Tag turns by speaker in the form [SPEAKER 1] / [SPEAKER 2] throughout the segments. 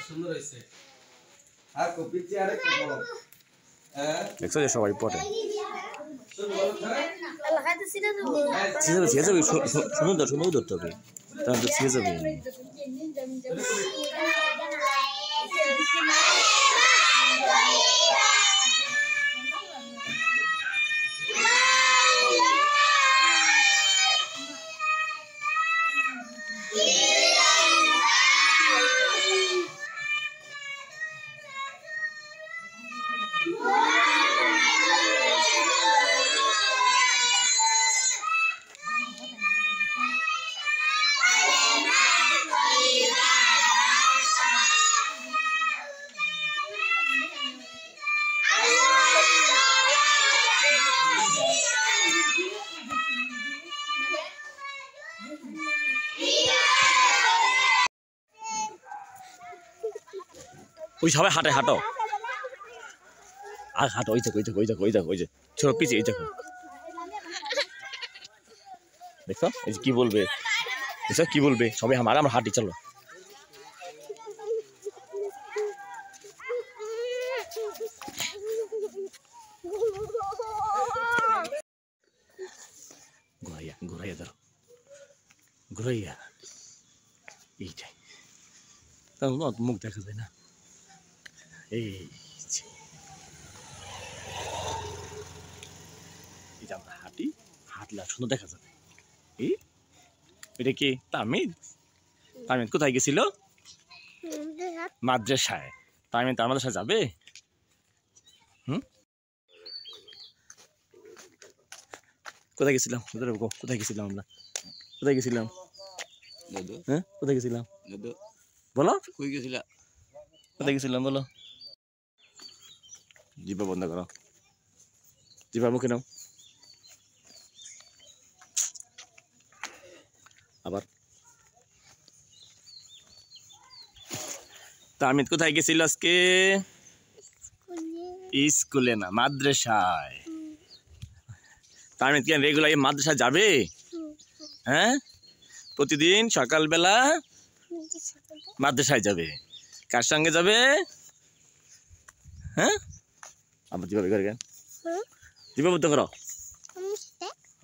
[SPEAKER 1] সুন্দর হয়েছে। আর কপি চেয়ারে
[SPEAKER 2] দেখছো যে সবাই পড়ে সুন্দর সুন্দর ধরতে হবে তাহলে তো ছিঁড়ে যাবে। ওই সবাই হাঁটে হাঁটো আর হাঁটো ওই দেখো ওই দেখো ওই দেখো ওই দেখো ওই যে ছোট পিছিয়ে এই দেখো দেখো এই যে কি বলবে দেখো কি বলবে সবাই আমরা হাঁটি চলো। ঘুরাইয়া ঘুরাইয়া ধরো ঘুরাইয়া এইটাই তার মুখ দেখা যায় না। এই যে আমরা হাঁটি হাঁটলে সুন্দর দেখা যাবে। এটা কি তামিদ? তামিদ কোথায় গেছিল? মাদ্রাসায়। তামিদ তার মাদ্রাসায় যাবে? কোথায় গেছিলাম? কোথায় গেছিলাম আমরা? কোথায় গেছিলাম? হ্যাঁ কোথায় গেছিলাম বলো? কোথায় গেছিলাম বলো? জিভা বন্ধ করো, জিভা মুখে নাও। আবার তামিদ কোথায় গেছিল আজকে? স্কুলে না মাদ্রাসায়। তামিদ কি রেগুলার মাদ্রাসায় যাবে? হ্যাঁ প্রতিদিন সকালবেলা মাদ্রাসায় যাবে। কার সঙ্গে যাবে? হ্যাঁ আবার জিভা বের করে জিভা বন্ধ করো।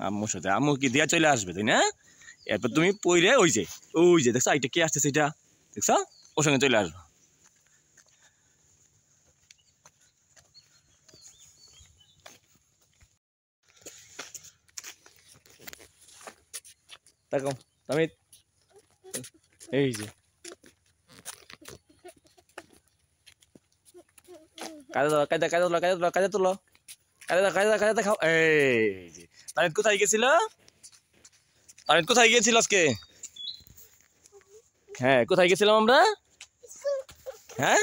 [SPEAKER 2] আম্মুর সাথে। আম্মু কি দিয়া চলে আসবে তাই না? এরপর তুমি পইরে ওই যে দেখছো এটা কে আসতেছে এটা দেখছো ওর সঙ্গে চলে আসবো। তাকাও তামিদ এই যে কায়দা তুলো কায়দা খাও। এই যে তামিদ কোথায় গেছিল? তামিদ কোথায় গিয়েছিল আজকে? হ্যাঁ কোথায় গেছিলাম আমরা? হ্যাঁ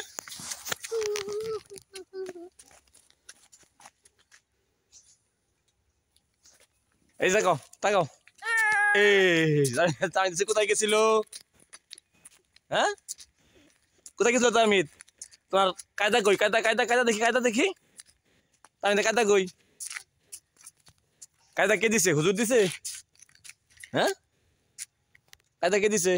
[SPEAKER 2] এই দেখো তাকাও এই তামিদ কোথায় গেছিল? হ্যাঁ কোথায় গেছিল তামিদ? তোমার কায়দা কই? কায়দা দেখি তামিদ কায়দা কই? কায়দা কে দিছে? হুজুর দিছে? হ্যাঁ কায়দা কে দিছে?